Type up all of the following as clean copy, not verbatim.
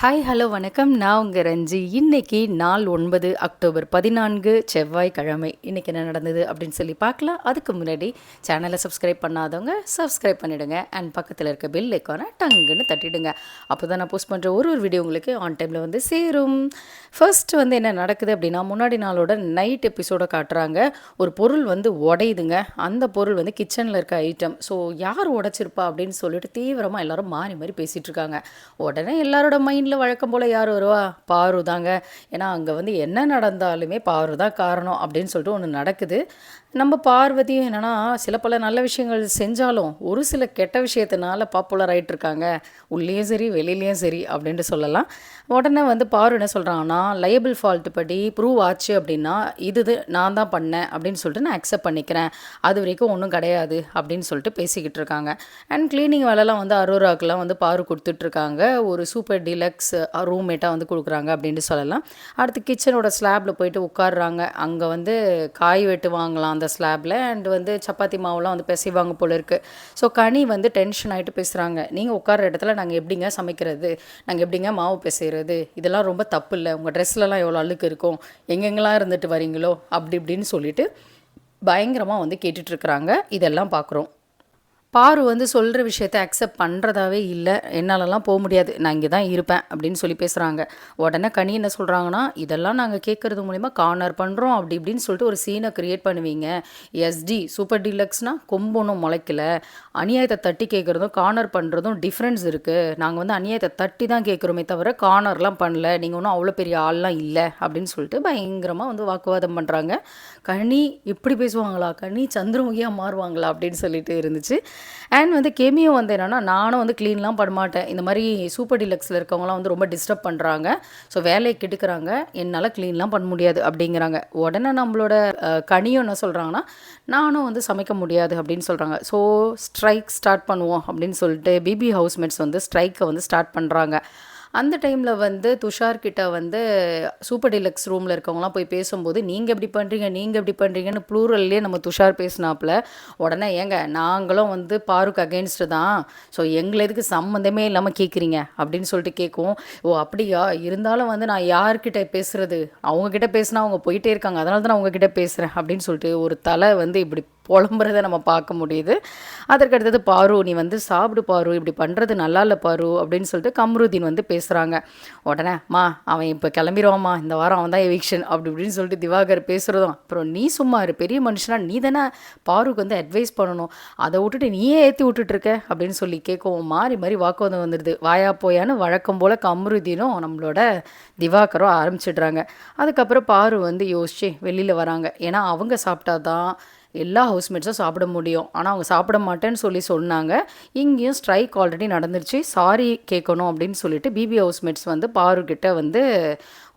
Hi hello வணக்கம். நான் உங்கள் ரஞ்சி. இன்றைக்கி நாள் 9 அக்டோபர் 14 செவ்வாய்க்கிழமை. இன்றைக்கி என்ன நடந்தது அப்படின்னு சொல்லி பார்க்கலாம். அதுக்கு முன்னாடி சேனலை சப்ஸ்கிரைப் பண்ணாதவங்க சப்ஸ்கிரைப் பண்ணிவிடுங்க. அண்ட் பக்கத்தில் இருக்க பெல் ஐக்கானை டங்குன்னு தட்டிடுங்க. அப்போ தான் நான் போஸ்ட் பண்ணுற ஒரு வீடியோ உங்களுக்கு ஆன் டைமில் வந்து சேரும். ஃபர்ஸ்ட் வந்து என்ன நடக்குது அப்படின்னா, முன்னாடி நாளோட நைட் எபிசோடை காட்டுறாங்க. ஒரு பொருள் வந்து உடையுதுங்க. அந்த பொருள் வந்து கிச்சனில் இருக்க ஐட்டம். ஸோ யார் உடைச்சிருப்பா அப்படின்னு சொல்லிட்டு தீவிரமாக எல்லாரும் மாறி மாறி பேசிகிட்டு இருக்காங்க. உடனே எல்லாரோட மைண்டில் வழக்கம் போல் யார் வருவா? பாரு தாங்க. ஏன்னா அங்கே வந்து என்ன நடந்தாலுமே பாரு தான் காரணம் அப்படின்னு சொல்லிட்டு ஒன்று நடக்குது. நம்ம பார்வதியும் என்னென்னா, சில பல நல்ல விஷயங்கள் செஞ்சாலும் ஒரு சில கெட்ட விஷயத்தினால பாப்புலர் ஆகிட்டு இருக்காங்க. உள்ளேயும் சரி வெளியிலையும் சரி அப்படின்ட்டு சொல்லலாம். உடனே வந்து பாரு என்ன சொல்கிறாங்கன்னா, லயபிள் ஃபால்ட் படி ப்ரூவ் ஆச்சு அப்படின்னா இது நான் தான் பண்ணேன் அப்படின்னு சொல்லிட்டு நான் அக்செப்ட் பண்ணிக்கிறேன். அது வரைக்கும் ஒன்றும் கிடையாது அப்படின்னு சொல்லிட்டு பேசிக்கிட்டு இருக்காங்க. அண்ட் க்ளீனிங் வேலைலாம் வந்து அரோராக்கெலாம் வந்து பாரு கொடுத்துட்ருக்காங்க. ஒரு சூப்பர் டீலக்ஸ் ரூம்மேட்டாக வந்து கொடுக்குறாங்க அப்படின்ட்டு சொல்லலாம். அடுத்து கிச்சனோட ஸ்லாப்பில் போயிட்டு உட்காடுறாங்க. அங்கே வந்து காய் வெட்டுவாங்களாம் அந்த ஸ்லாப்பில். அண்ட் வந்து சப்பாத்தி மாவுலாம் வந்து பிசைவாங்க போல இருக்குது. ஸோ கனி வந்து டென்ஷன் ஆகிட்டு பேசுகிறாங்க. நீங்கள் உட்கார இடத்துல நாங்கள் எப்படிங்க சமைக்கிறது, நாங்கள் எப்படிங்க மாவு பிசைகிறது, இதெல்லாம் ரொம்ப தப்பு இல்லை, உங்கள் ட்ரெஸ்லலாம் எவ்வளோ அழுக்கு இருக்கும், எங்கெங்கெல்லாம் இருந்துட்டு வரீங்களோ அப்படி இப்படின்னு சொல்லிட்டு பயங்கரமாக வந்து கேட்டுட்ருக்குறாங்க. இதெல்லாம் பார்க்குறோம். பாரு வந்து சொல்கிற விஷயத்த அக்செப்ட் பண்ணுறதாவே இல்லை. என்னாலலாம் போக முடியாது, நான் இங்கே தான் இருப்பேன் அப்படின்னு சொல்லி பேசுகிறாங்க. உடனே கனி என்ன சொல்கிறாங்கன்னா, இதெல்லாம் நாங்கள் கேட்குறது மூலிமா கார்னர் பண்ணுறோம் அப்படி இப்படின்னு சொல்லிட்டு ஒரு சீனை க்ரியேட் பண்ணுவீங்க. எஸ்டி சூப்பர் டீலக்ஸ்னால் கொம்பொன்னும் முளைக்கல. அநியாயத்தை தட்டி கேட்குறதும் கார்னர் பண்ணுறதும் டிஃப்ரென்ஸ் இருக்குது. நாங்கள் வந்து அநியாயத்தை தட்டி தான் கேட்குறோமே தவிர கார்னர்லாம் பண்ணல. நீங்கள் ஒன்றும் அவ்வளோ பெரிய ஆள்லாம் இல்லை அப்படின்னு சொல்லிட்டு பயங்கரமாக வந்து வாக்குவாதம் பண்ணுறாங்க. கனி இப்படி பேசுவாங்களா, கனி சந்திரமுகியாக மாறுவாங்களா அப்படின்னு சொல்லிட்டு இருந்துச்சு. அண்ட் வந்து கேமியோ வந்து என்னென்னா, நானும் வந்து க்ளீன்லாம் பண்ண மாட்டேன், இந்த மாதிரி சூப்பர் டீலக்ஸில் இருக்கவங்களாம் வந்து ரொம்ப டிஸ்டர்ப் பண்ணுறாங்க, ஸோ வேலையை கெடுக்கிறாங்க, என்னால் க்ளீன்லாம் பண்ண முடியாது அப்படிங்கிறாங்க. உடனே நம்மளோட கனியும் என்ன சொல்கிறாங்கன்னா, நானும் வந்து சமைக்க முடியாது அப்படின்னு சொல்கிறாங்க. ஸோ ஸ்ட்ரைக் ஸ்டார்ட் பண்ணுவோம் அப்படின்னு சொல்லிட்டு பிபி ஹவுஸ்மேட்ஸ் வந்து ஸ்ட்ரைக்கை வந்து ஸ்டார்ட் பண்ணுறாங்க. அந்த டைமில் வந்து துஷார்கிட்ட வந்து சூப்பர் டீலக்ஸ் ரூமில் இருக்கவங்களாம் போய் பேசும்போது, நீங்கள் எப்படி பண்ணுறீங்க, நீங்கள் எப்படி பண்ணுறீங்கன்னு ப்ளூரல்லே நம்ம துஷார் பேசினாப்புல. உடனே ஏங்க நாங்களும் வந்து பாருக்கு அகெயின்ஸ்டு தான், ஸோ எங்களை எதுக்கு சம்மந்தமே இல்லாமல் கேட்குறீங்க அப்படின்னு சொல்லிட்டு கேட்கும். ஓ அப்படியா, இருந்தாலும் வந்து நான் யார்கிட்ட பேசுகிறது, அவங்கக்கிட்ட பேசினா அவங்க போயிட்டே இருக்காங்க, அதனால தான் நான் உங்ககிட்ட பேசுகிறேன் அப்படின்னு சொல்லிட்டு ஒரு தலை வந்து இப்படி புலம்புறதை நம்ம பார்க்க முடியுது. அதற்கு அடுத்தது பாரு, நீ வந்து சாப்பிடு பாரு, இப்படி பண்ணுறது நல்லா இல்லை பாரு அப்படின்னு சொல்லிட்டு கம்ருதீன் வந்து பேசுகிறாங்க. உடனே அவன் இப்போ கிளம்பிடுவாம்மா, இந்த வாரம் அவன் தான் எவிக்ஷன் அப்படி இப்படின்னு சொல்லிட்டு திவாகர் பேசுகிறதும். அப்புறம் நீ சும்மா இரு, பெரிய மனுஷனா நீ தானே பாருக்கு வந்து அட்வைஸ் பண்ணணும், அதை விட்டுட்டு நீயே ஏற்றி விட்டுட்ருக்க அப்படின்னு சொல்லி கேட்கவும் மாறி மாறி வாக்குவாதம் வந்துடுது. வாயா போயான்னு வழக்கம் போல் கம்ருதீனும் நம்மளோட திவாகரும் ஆரம்பிச்சிடுறாங்க. அதுக்கப்புறம் பாரு வந்து யோசிச்சு வெளியில் வராங்க. ஏன்னா அவங்க சாப்பிட்டா தான் எல்லா ஹவுஸ்மேட்ஸும் சாப்பிட முடியும். ஆனால் அவங்க சாப்பிட மாட்டேன்னு சொல்லி சொன்னாங்க. இங்கேயும் ஸ்ட்ரைக் ஆல்ரெடி நடந்துருச்சு, சாரி கேட்கணும் அப்படின்னு சொல்லிட்டு பிபி ஹவுஸ்மேட்ஸ் வந்து பாருக்கிட்ட வந்து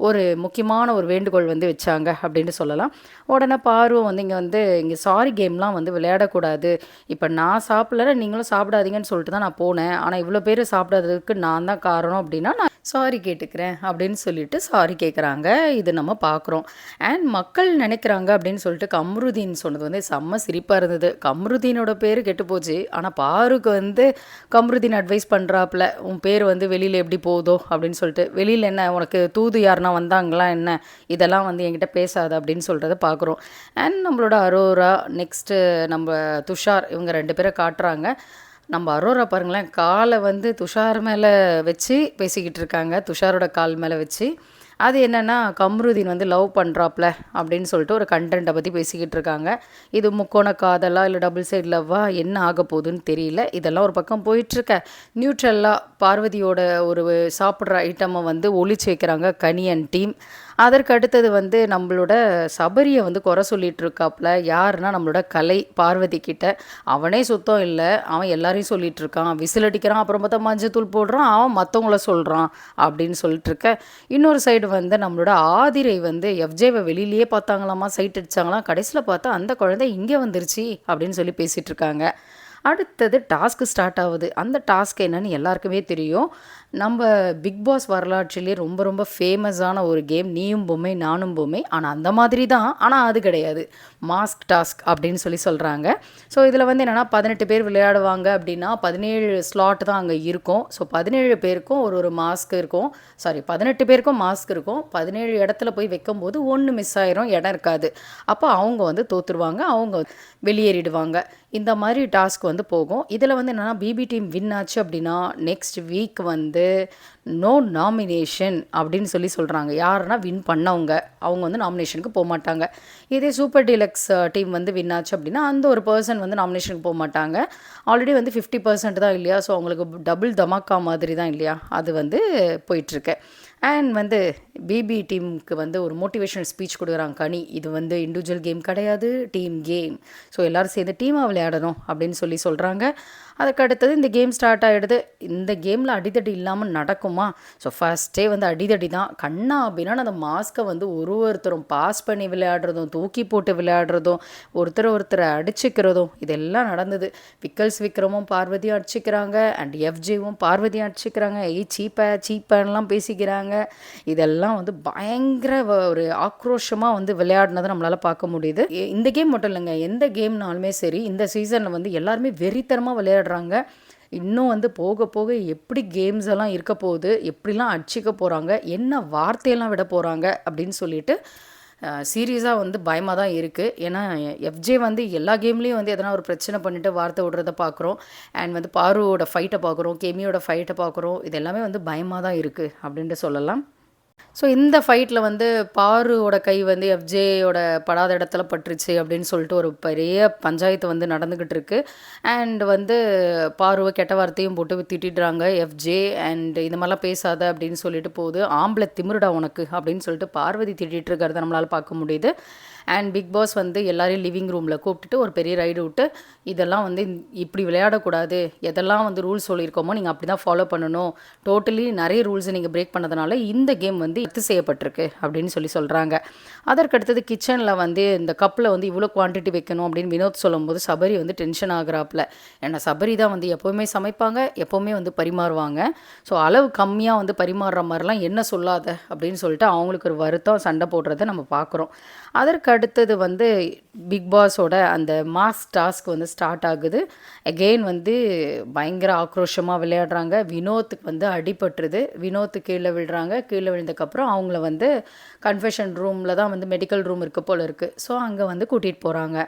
ஒரு முக்கியமான ஒரு வேண்டுகோள் வந்து வச்சாங்க அப்படின்னு சொல்லலாம். உடனே பாரும் வந்து இங்கே சாரி கேம்லாம் வந்து விளையாடக்கூடாது, இப்போ நான் சாப்பிடல நீங்களும் சாப்பிடாதீங்கன்னு சொல்லிட்டு தான் நான் போனேன், ஆனால் இவ்வளோ பேர் சாப்பிடாததுக்கு நான் தான் காரணம் அப்படின்னா நான் சாரி கேட்டுக்கிறேன் அப்படின்னு சொல்லிட்டு சாரி கேட்குறாங்க. இது நம்ம பார்க்குறோம். அண்ட் மக்கள் நினைக்கிறாங்க அப்படின்னு சொல்லிட்டு கம்ருதீன் சொன்னது வந்து செம்ம சிரிப்பாக இருந்தது. கம்ருதீனோட பேர் கெட்டு போச்சு, ஆனால் பாருக்கு வந்து கம்ருதீன் அட்வைஸ் பண்ணுறாப்புல, உன் பேர் வந்து வெளியில் எப்படி போதோ அப்படின்னு சொல்லிட்டு, வெளியில் என்ன உனக்கு தூது யாருன்னா வந்தாங்களா என்ன, இதெல்லாம் வந்து என்கிட்ட பேசாது அப்படின்னு சொல்கிறத பார்க்குறோம். அண்ட் நம்மளோட அரோரா நெக்ஸ்ட்டு நம்ம துஷார் இவங்க 2 பேரை காட்டுறாங்க. நம்ம அரோரா பாருங்களேன், காலை வந்து துஷார் மேலே வச்சு பேசிக்கிட்டு இருக்காங்க, துஷாரோட கால் மேலே வச்சு. அது என்னென்னா, கம்ருதீன் வந்து லவ் பண்ணுறாப்ல அப்படின்னு சொல்லிட்டு ஒரு கண்டென்ட்டை பற்றி பேசிக்கிட்டு இருக்காங்க. இது முக்கோண காதலா இல்லை டபுள் சைட் லவ்வா என்ன ஆக போகுதுன்னு தெரியல. இதெல்லாம் ஒரு பக்கம் போயிட்டுருக்க. நியூட்ரலாக பார்வதியோட ஒரு சாப்பிட்ற ஐட்டமை வந்து ஒளிச்சு வைக்கிறாங்க கனி அண்ட் டீம். அதற்கு அடுத்தது வந்து நம்மளோட சபரியை வந்து குறை சொல்லிகிட்டு இருக்காப்புல. யாருன்னா நம்மளோட கலை பார்வதி கிட்ட. அவனே சுத்தம் இல்லை, அவன் எல்லாரையும் சொல்லிகிட்டு இருக்கான், விசில் அடிக்கிறான், அப்புறம் பார்த்தா மஞ்சத்தூள் போடுறான், அவன் மற்றவங்கள சொல்கிறான் அப்படின்னு சொல்லிட்டு இருக்க. இன்னொரு சைடு வந்து நம்மளோட ஆதிரை வந்து எஃப்ஜேவை வெளியிலேயே பார்த்தாங்களாமா, சைட் அடித்தாங்களாம், கடைசியில் பார்த்தா அந்த குழந்தை இங்கே வந்துருச்சு அப்படின்னு சொல்லி பேசிகிட்டு இருக்காங்க. அடுத்தது டாஸ்க்கு ஸ்டார்ட் ஆகுது. அந்த டாஸ்க் என்னன்னு எல்லாருக்குமே தெரியும். நம்ம பிக் பாஸ் வரலாற்றிலே ரொம்ப ரொம்ப ஃபேமஸான ஒரு கேம் நீயும் பொம்மை நானும் பொம்மை. ஆனால் அந்த மாதிரி தான், ஆனால் அது கிடையாது. மாஸ்க் டாஸ்க் அப்படின்னு சொல்கிறாங்க. ஸோ இதில் வந்து என்னென்னா 18 பேர் விளையாடுவாங்க அப்படின்னா 17 ஸ்லாட் தான் அங்கே இருக்கும். ஸோ 17 பேருக்கும் ஒரு ஒரு மாஸ்க் இருக்கும். சாரி, 18 பேருக்கும் மாஸ்க் இருக்கும். 17 இடத்துல போய் வைக்கும்போது ஒன்று மிஸ் ஆயிரும், இடம் இருக்காது. அப்போ அவங்க வந்து தோற்றுருவாங்க, அவங்க வெளியேறிடுவாங்க. இந்த மாதிரி டாஸ்க் வந்து போகும். இதில் வந்து என்னென்னா பிபி டீம் வின் ஆச்சு அப்படின்னா நெக்ஸ்ட் வீக் வந்து நோ நாமினேஷன் அப்படின்னு சொல்கிறாங்க. யாருன்னா வின் பண்ணவங்க, அவங்க வந்து நாமினேஷனுக்கு போக மாட்டாங்க. இதே சூப்பர் டீலக்ஸ் டீம் வந்து வின் ஆச்சு அப்படின்னா அந்த ஒரு பர்சன் வந்து நாமினேஷனுக்கு போக மாட்டாங்க. ஆல்ரெடி வந்து 50% தான் இல்லையா, ஸோ அவங்களுக்கு டபுள் தமாக்கா மாதிரி தான் இல்லையா, அது வந்து போயிட்டுருக்கு. அண்ட் வந்து பிபி டீமுக்கு வந்து ஒரு மோட்டிவேஷனல் ஸ்பீச் கொடுக்குறாங்க கனி. இது வந்து இண்டிவிஜுவல் கேம் கிடையாது, டீம் கேம். ஸோ எல்லோரும் சேர்ந்து டீமாக விளையாடணும் அப்படின்னு சொல்கிறாங்க. அதுக்கு அடுத்தது இந்த கேம் ஸ்டார்ட் ஆகிடுது. இந்த கேமில் அடிதடி இல்லாமல் நடக்குமா? ஸோ ஃபஸ்ட்டே வந்து அடிதடி தான். கண்ணா அப்படின்னா அந்த மாஸ்க்கை வந்து ஒருத்தரும் பாஸ் பண்ணி விளையாடுறதும், தூக்கி போட்டு விளையாடுறதும், ஒருத்தரை அடிச்சுக்கிறதும் இதெல்லாம் நடந்தது. விக்ரமும் பார்வதியும் அடிச்சுக்கிறாங்க, அண்ட் எஃப்ஜேவும் பார்வதியும் அடிச்சுக்கிறாங்க. சீப்பேன்லாம் பேசிக்கிறாங்க. இதெல்லாம் வந்து பயங்கர ஒரு ஆக்ரோஷமாக வந்து விளையாடினதை நம்மளால் பார்க்க முடியுது. இந்த கேம் மட்டும் இல்லைங்க, எந்த கேம்னாலுமே சரி இந்த சீசனில் வந்து எல்லாருமே வெறித்தனமாக விளையாடுறாங்க. இன்னும் வந்து போக போக எப்படி கேம்ஸ் எல்லாம் இருக்க போகுது, எப்படிலாம் அடிச்சிக்க போகிறாங்க, என்ன வார்த்தையெல்லாம் விட போகிறாங்க அப்படின்னு சொல்லிட்டு சீரியஸாக வந்து பயமாக தான் இருக்குது. ஏன்னா எஃப்ஜே வந்து எல்லா கேம்லேயும் வந்து எதனா ஒரு பிரச்சனை பண்ணிவிட்டு வார்த்தை விடுறத பார்க்குறோம். அண்ட் வந்து பாருவோட ஃபைட்டை பார்க்குறோம், கெமியோட ஃபைட்டை பார்க்குறோம். இது எல்லாமே வந்து பயமாக தான் இருக்குது அப்படின்ட்டு சொல்லலாம். ஸோ இந்த ஃபைட்டில் வந்து பாருவோட கை வந்து எஃப்ஜேயோட படாத இடத்துல பட்டுருச்சு அப்படின்னு சொல்லிட்டு ஒரு பெரிய பஞ்சாயத்து வந்து நடந்துக்கிட்டு இருக்கு. அண்ட் வந்து பாருவை கெட்ட வார்த்தையும் போட்டு திட்டிடுறாங்க எஃப்ஜே. அண்ட் இந்த மாதிரிலாம் பேசாத அப்படின்னு சொல்லிட்டு போகுது. ஆம்பளை திமிருடா உனக்கு அப்படின்னு சொல்லிட்டு பார்வதி திட்டிகிட்டு இருக்கிறத நம்மளால் பார்க்க முடியுது. அண்ட் பிக் பாஸ் வந்து எல்லாரையும் லிவிங் ரூமில் கூப்பிட்டுட்டு ஒரு பெரிய ரைடு விட்டு இதெல்லாம் வந்து இப்படி விளையாடக்கூடாது, எதெல்லாம் வந்து ரூல்ஸ் சொல்லியிருக்கோமோ நீங்கள் அப்படி தான் ஃபாலோ பண்ணணும், டோட்டலி நிறைய ரூல்ஸை நீங்கள் பிரேக் பண்ணதுனால இந்த கேம் வந்து ரத்து செய்யப்பட்டிருக்கு அப்படின்னு சொல்கிறாங்க. அதற்கடுத்தது கிச்சனில் வந்து இந்த கப்பில் வந்து இவ்வளோ குவான்டிட்டி வைக்கணும் அப்படின்னு வினோத் சொல்லும்போது சபரி வந்து டென்ஷன் ஆகுறாப்புல. ஏன்னா சபரி தான் வந்து எப்போவுமே சமைப்பாங்க, எப்போவுமே வந்து பரிமாறுவாங்க. ஸோ அளவு கம்மியாக வந்து பரிமாறுற மாதிரிலாம் என்ன சொல்லாத அப்படின்னு சொல்லிட்டு அவங்களுக்கு ஒரு வருத்தம், சண்டை போடுறத நம்ம பார்க்குறோம். அதற்கு அடுத்தது வந்து பிக் பாஸோட அந்த மாஸ் டாஸ்க் வந்து ஸ்டார்ட் ஆகுது. அகெயின் வந்து பயங்கர ஆக்ரோஷமாக விளையாடுறாங்க. வினோத்துக்கு வந்து அடிபட்டுருது. வினோத்து கீழே விழுறாங்க. கீழே விழுந்ததுக்கப்புறம் அவங்கள வந்து கன்ஃபெஷன் ரூமில் தான் வந்து மெடிக்கல் ரூம் இருக்க போல் இருக்குது. ஸோ அங்கே வந்து கூட்டிகிட்டு போகிறாங்க.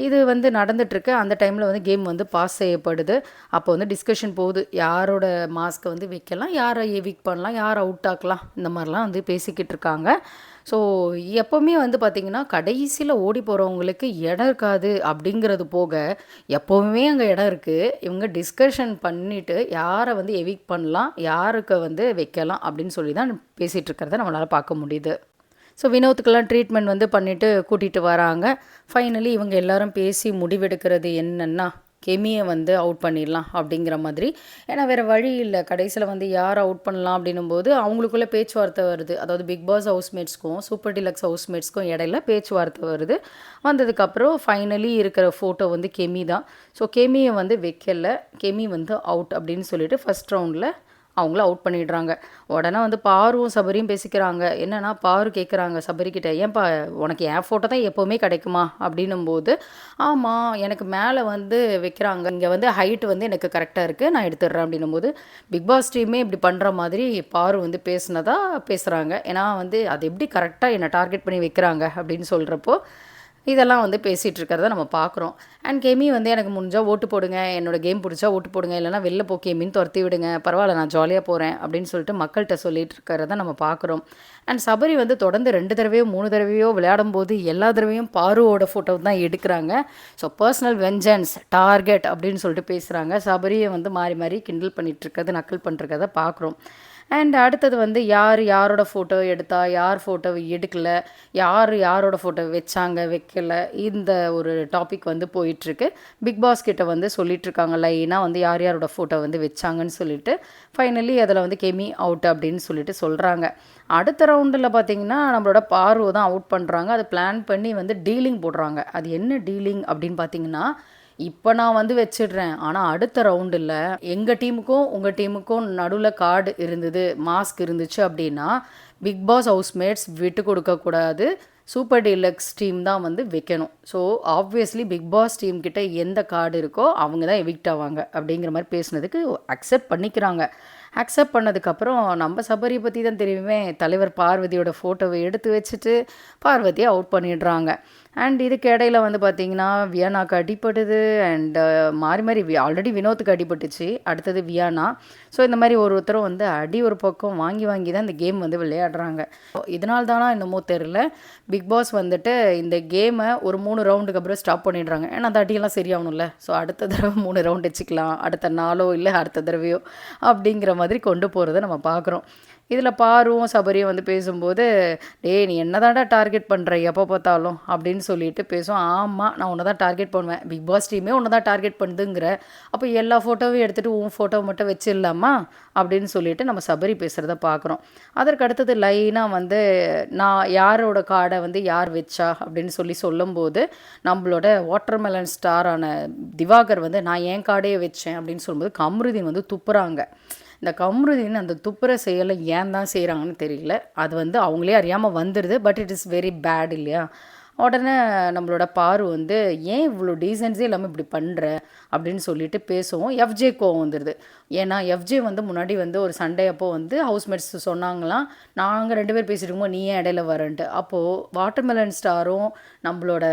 இது வந்து நடந்துகிட்ருக்கு. அந்த டைமில் வந்து கேம் வந்து பாஸ் செய்யப்படுது. அப்போ வந்து டிஸ்கஷன் போகுது, யாரோட மாஸ்க்கை வந்து வைக்கலாம், யாரை எவிக் பண்ணலாம், யார் அவுட் ஆக்கலாம், இந்த மாதிரிலாம் வந்து பேசிக்கிட்டு இருக்காங்க. ஸோ எப்போவுமே வந்து பார்த்திங்கன்னா கடைசியில் ஓடி போகிறவங்களுக்கு இடம் இருக்காது அப்படிங்கிறது போக எப்போவுமே அங்கே இடம் இருக்குது. இவங்க டிஸ்கஷன் பண்ணிவிட்டு யாரை வந்து எவிக் பண்ணலாம், யாருக்கு வந்து வைக்கலாம் அப்படின்னு சொல்லி தான் பேசிகிட்டு இருக்கிறத நம்மளால் பார்க்க முடியுது. ஸோ வினோத்துக்கெல்லாம் ட்ரீட்மெண்ட் வந்து பண்ணிவிட்டு கூட்டிகிட்டு வராங்க. ஃபைனலி இவங்க எல்லாரும் பேசி முடிவெடுக்கிறது என்னென்னா கெமியை வந்து அவுட் பண்ணிடலாம் அப்படிங்கிற மாதிரி. ஏன்னா வேறு வழி இல்லை, கடைசியில் வந்து யார் அவுட் பண்ணலாம் அப்படின்னும் போது அவங்களுக்குள்ளே பேச்சுவார்த்தை வருது. அதாவது பிக் பாஸ் ஹவுஸ்மேட்ஸ்க்கும் சூப்பர் டீலக்ஸ் ஹவுஸ்மேட்ஸ்க்கும் இடையில பேச்சுவார்த்தை வருது. வந்ததுக்கப்புறம் ஃபைனலி இருக்கிற ஃபோட்டோ வந்து கெமி தான். ஸோ கெமியை வந்து வைக்கல, கெமி வந்து அவுட் அப்படின்னு சொல்லிட்டு ஃபஸ்ட் ரவுண்டில் அவங்கள அவுட் பண்ணிடுறாங்க. உடனே வந்து பாருவும் சபரியும் பேசிக்கிறாங்க. என்னென்னா பாரு கேட்குறாங்க சபரிக்கிட்ட, ஏன்பா உனக்கு என் ஃபோட்டோ தான் எப்போவுமே கிடைக்குமா அப்படின்னும்போது, ஆமாம் எனக்கு மேலே வந்து வைக்கிறாங்க, இங்கே வந்து ஹைட்டு வந்து எனக்கு கரெக்டாக இருக்குது, நான் எடுத்துடுறேன் அப்படின்னும்போது பிக் பாஸ் டீமே இப்படி பண்ணுற மாதிரி பாரு வந்து பேசுகிறாங்க. ஏன்னா வந்து அது எப்படி கரெக்டாக என்னை டார்கெட் பண்ணி வைக்கிறாங்க அப்படின்னு சொல்கிறப்போ இதெல்லாம் வந்து பேசிகிட்டு இருக்கிறத நம்ம பார்க்குறோம். அண்ட் கெமி வந்து எனக்கு முடிஞ்சால் ஓட்டு போடுங்க, என்னோடய கேம் பிடிச்சா ஓட்டு போடுங்க, இல்லைனா வெளில போ கெமின்னு துரத்தி விடுங்க, பரவாயில்ல நான் ஜாலியாக போகிறேன் அப்படின்னு சொல்லிட்டு மக்கள்கிட்ட சொல்லிட்டு இருக்கிறத நம்ம பார்க்குறோம். அண்ட் சபரி வந்து தொடர்ந்து 2 தடவையோ 3 தடவையோ விளையாடும்போது எல்லா தடவையும் பாருவோட ஃபோட்டோ தான் எடுக்கிறாங்க. ஸோ பர்சனல் வெஞ்சன்ஸ் டார்கெட் அப்படின்னு சொல்லிட்டு பேசுகிறாங்க. சபரியை வந்து மாறி மாறி கிண்டல் பண்ணிகிட்டு இருக்கிறது, நக்கல் பண்ணிருக்கிறத பார்க்குறோம். அண்ட் அடுத்தது வந்து யாரோட ஃபோட்டோ எடுத்தா, யார் ஃபோட்டோ எடுக்கல, யாரோட ஃபோட்டோ வச்சாங்க வைக்கல, இந்த ஒரு டாபிக் வந்து போயிட்டுருக்கு. பிக் பாஸ் கிட்ட வந்து சொல்லிகிட்ருக்காங்க லைனாக வந்து யாரோட ஃபோட்டோ வந்து வச்சாங்கன்னு சொல்லிட்டு. ஃபைனலி அதில் வந்து கெமி அவுட் அப்படின்னு சொல்லிட்டு சொல்கிறாங்க. அடுத்த ரவுண்டில் பார்த்திங்கன்னா நம்மளோட பார்வை தான் அவுட் பண்ணுறாங்க. அதை பிளான் பண்ணி வந்து டீலிங் போடுறாங்க. அது என்ன டீலிங் அப்படின்னு பார்த்திங்கன்னா, இப்போ நான் வந்து வச்சிடுறேன். ஆனா அடுத்த ரவுண்டுல எங்க டீமுக்கும், உங்க டீமுக்கும் நடுவுல கார்டு இருந்தது, மாஸ்க் இருந்துச்சு அப்படின்னா, பிக் பாஸ் ஹவுஸ்மேட்ஸ் விட்டு கொடுக்கக்கூடாது. சூப்பர் டீலக்ஸ் டீம் தான் வந்து வைக்கணும். So obviously Bigg Boss team கிட்ட எந்த கார்டு இருக்கோ அவங்க தான் எவிக்ட் ஆவாங்க அப்படிங்கிற மாதிரி பேசுனதுக்கு அக்செப்ட் பண்ணிக்கிறாங்க. அக்செப்ட் பண்ணதுக்கப்புறம் நம்ம சபரியை பற்றி தான் தெரியுமே, தலைவர் பார்வதியோட ஃபோட்டோவை எடுத்து வச்சுட்டு பார்வதியை அவுட் பண்ணிடுறாங்க. அண்ட் இதுக்கு இடையில வந்து பார்த்திங்கன்னா வியானாக்கு அடிபடுது. அண்ட் மாறி மாறி ஆல்ரெடி வினோத்துக்கு அடிபட்டுச்சு, அடுத்தது வியானா. ஸோ இந்த மாதிரி ஒருத்தரும் வந்து அடி ஒரு பக்கம் வாங்கி வாங்கி தான் இந்த கேம் வந்து விளையாடுறாங்க. இதனால தானா என்னமோ தெரில, பிக் பாஸ் வந்துட்டு இந்த கேமை ஒரு 3 ரவுண்டுக்கு அப்புறம் ஸ்டாப் பண்ணிடுறாங்க. ஏன்னா அந்த அடியெல்லாம் சரியாகணும்ல. ஸோ அடுத்த தடவை 3 ரவுண்ட் வச்சுக்கலாம், அடுத்த நாளோ இல்லை அடுத்த தடவையோ அப்படிங்கிற மாதிரி கொண்டு போகிறத நம்ம பார்க்குறோம். இதில் பாரும் சபரியும் வந்து பேசும்போது, டேய் நீ என்ன தான்டா டார்கெட் பண்ணுற எப்போ பார்த்தாலும் அப்படின்னு சொல்லிட்டு பேசும். ஆமாம், நான் உன்னை தான் டார்கெட் பண்ணுவேன், பிக் பாஸ் டீமே உன்னை தான் டார்கெட் பண்ணுதுங்கிற, அப்போ எல்லா ஃபோட்டோவையும் எடுத்துகிட்டு உன் ஃபோட்டோவை மட்டும் வச்சிடலாமா அப்படின்னு சொல்லிட்டு நம்ம சபரி பேசுகிறத பார்க்குறோம். அதற்கு அடுத்தது லைனாக வந்து நான் யாரோட கார்டை வந்து யார் வச்சா அப்படின்னு சொல்லும்போது நம்மளோட வாட்டர்மெலன் ஸ்டாரான திவாகர் வந்து நான் என் கார்டையே வச்சேன் அப்படின்னு சொல்லும்போது கம்ருதீன் வந்து துப்புறாங்க. இந்த கம்ருதீன் அந்த துப்புர செயலை ஏன் தான் செய்கிறாங்கன்னு தெரியல. அது வந்து அவங்களே அறியாமல் வந்துடுது. But it is very bad இல்லையா? உடனே நம்மளோட பாரு வந்து ஏன் இவ்வளோ டீசென்ஸே இல்லாமல் இப்படி பண்ணுற அப்படின்னு சொல்லிட்டு பேசுவோம். எஃப்ஜே கோவம் வந்துடுது. ஏன்னா எஃப்ஜே வந்து முன்னாடி வந்து ஒரு சண்டே அப்போ வந்து ஹவுஸ்மேட்ஸ் சொன்னாங்களாம், நாங்கள் 2 பேர் பேசிட்டு இருக்கும்போது நீ ஏன் இடையில வரன்ட்டு. அப்போது வாட்டர்மெலன் ஸ்டாரும் நம்மளோட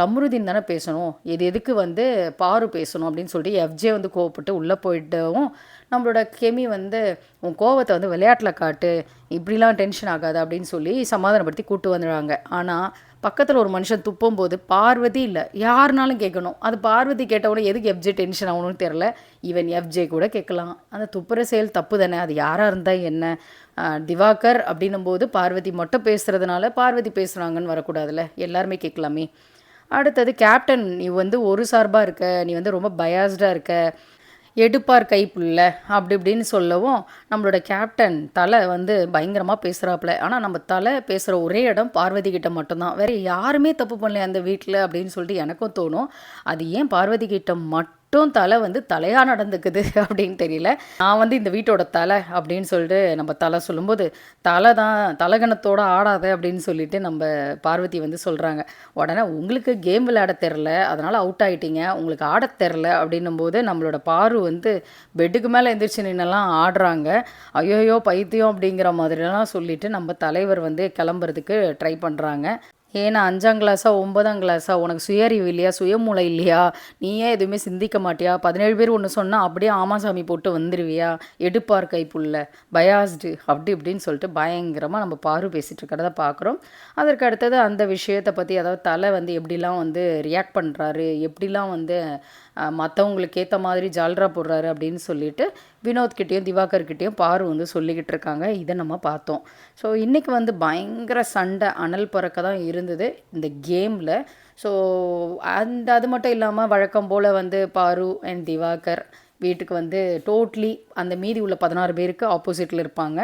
கம்ருதீன் தானே பேசணும், எதுக்கு வந்து பாரு பேசணும் அப்படின்னு சொல்லிட்டு எஃப்ஜே வந்து கோவப்பட்டு உள்ளே போயிட்டவும் நம்மளோட கெமி வந்து உன் கோவத்தை வந்து விளையாட்டில் காட்டு, இப்படிலாம் டென்ஷன் ஆகாது அப்படின்னு சொல்லி சமாதானப்படுத்தி கூப்பிட்டு வந்துடுறாங்க. ஆனால் பக்கத்தில் ஒரு மனுஷன் துப்பும்போது பார்வதி இல்லை யாருனாலும் கேட்கணும். அது பார்வதி கேட்டவுடனே எதுக்கு எஃப்ஜே டென்ஷன் ஆகணும்னு தெரில. ஈவன் எஃப்ஜே கூட கேட்கலாம். அந்த துப்புற செயல் தப்பு தானே, அது யாராக இருந்தால் என்ன. திவாகர் அப்படின்னும் போது பார்வதி மட்டும் பேசுகிறதுனால பார்வதி பேசுகிறாங்கன்னு வரக்கூடாதுல்ல, எல்லாருமே கேட்கலாமே. அடுத்தது கேப்டன், நீ வந்து ஒரு சார்பாக இருக்க, நீ வந்து ரொம்ப பயாஸ்டாக இருக்க, எடுப்பார் கைப்புள்ள அப்படி இப்படின்னு சொல்லவும் நம்மளோட கேப்டன் தலை வந்து பயங்கரமாக பேசுகிறாப்புல. ஆனால் நம்ம தலை பேசுகிற ஒரே இடம் பார்வதி கிட்ட மட்டும்தான், வேறு யாருமே தப்பு பண்ணல அந்த வீட்டில் அப்படின்னு சொல்லிட்டு எனக்கும் தோணும். அது ஏன் பார்வதி கிட்ட மட்டும் தலை வந்து தலையாக நடந்துக்குது அப்படின்னு தெரியல. நான் வந்து இந்த வீட்டோட தலை அப்படின்னு சொல்லிட்டு நம்ம தலை சொல்லும்போது, தலை தான் தலகணத்தோடு ஆடாத அப்படின்னு சொல்லிட்டு நம்ம பார்வதி வந்து சொல்கிறாங்க. உடனே உங்களுக்கு கேம் விளையாட தெரில அதனால் அவுட் ஆகிட்டீங்க, உங்களுக்கு ஆட தெரில அப்படின்னும் போது நம்மளோட பாரு வந்து பெட்டுக்கு மேலே எந்திரிச்சு நின்னெல்லாம் ஆடுறாங்க. ஐயோயோ பைத்தியம் அப்படிங்கிற மாதிரிலாம் சொல்லிட்டு நம்ம தலைவர் வந்து கிளம்புறதுக்கு ட்ரை பண்ணுறாங்க. ஏன்னா 5ஆம் கிளாஸா 9ஆம் கிளாஸா உனக்கு சுயறிவு இல்லையா, சுயமூளை இல்லையா, நீ ஏன் எதுவுமே சிந்திக்க மாட்டியா, 17 பேர் ஒன்று சொன்னால் அப்படியே ஆமாசாமி போட்டு வந்துடுவியா, எடுப்பார் கைப்புள்ள பயாஸ்டு அப்படி இப்படின்னு சொல்லிட்டு பயங்கரமாக நம்ம பாரு பேசிகிட்டு இருக்கிறத பார்க்குறோம். அதற்கு அடுத்தது அந்த விஷயத்தை பற்றி, அதாவது தலை வந்து எப்படிலாம் வந்து ரியாக்ட் பண்ணுறாரு, எப்படிலாம் வந்து மற்றவங்களுக்கு ஏற்ற மாதிரி ஜால்ரா போடுறாரு அப்படின்னு சொல்லிட்டு வினோத்கிட்டேயும் திவாகர்கிட்டையும் பாரு வந்து சொல்லிக்கிட்டு இருக்காங்க. இதை நம்ம பார்த்தோம். ஸோ இன்றைக்கி வந்து பயங்கர சண்டை அனல் பறக்க தான் இருந்தது இந்த கேமில். ஸோ அது மட்டும் இல்லாமல் வழக்கம் போல் வந்து பாரு அண்ட் திவாகர் வீட்டுக்கு வந்து டோட்லி அந்த மீதி உள்ள 16 பேருக்கு ஆப்போசிட்டில் இருப்பாங்க.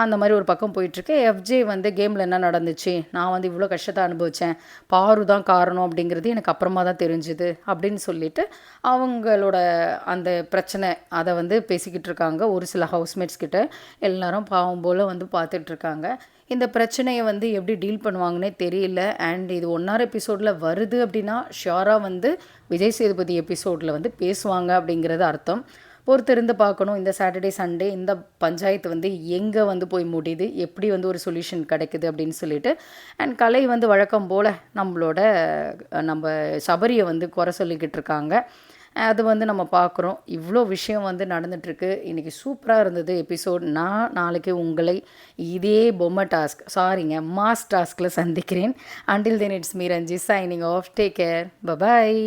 அந்த மாதிரி ஒரு பக்கம் போயிட்டுருக்கு. எஃப்ஜே வந்து கேமில் என்ன நடந்துச்சு, நான் வந்து இவ்வளோ கஷ்டத்தை அனுபவித்தேன், பாரு தான் காரணம் அப்படிங்கிறது எனக்கு அப்புறமா தான் தெரிஞ்சுது அப்படின்னு சொல்லிட்டு அவங்களோட அந்த பிரச்சனை அதை வந்து பேசிக்கிட்டு இருக்காங்க. ஒரு சில ஹவுஸ்மேட்ஸ் கிட்ட எல்லாரும் பாவம் போல் வந்து பார்த்துட்ருக்காங்க. இந்த பிரச்சனையை வந்து எப்படி டீல் பண்ணுவாங்கன்னே தெரியல. அண்ட் இது 1 எபிசோடில் வருது அப்படின்னா ஷியோராக வந்து விஜய் சேதுபதி எபிசோடில் வந்து பேசுவாங்க அப்படிங்கிறது அர்த்தம். பொறுத்திருந்து பார்க்கணும். இந்த சாட்டர்டே சண்டே இந்த பஞ்சாயத்து வந்து எங்கே வந்து போய் முடியுது, எப்படி வந்து ஒரு சொல்யூஷன் கிடைக்குது அப்படின்னு சொல்லிட்டு. அண்ட் கலை வந்து வழக்கம் போல் நம்ம சபரியை வந்து குறை சொல்லிக்கிட்டு இருக்காங்க. அது வந்து நம்ம பார்க்குறோம். இவ்வளோ விஷயம் வந்து நடந்துகிட்ருக்கு. இன்றைக்கி சூப்பராக இருந்தது எபிசோட். நான் நாளைக்கு உங்களை இதே பொம்மை டாஸ்க் மாஸ் டாஸ்கில் சந்திக்கிறேன். Until then it's me Ranji signing off. Take care. Bye bye.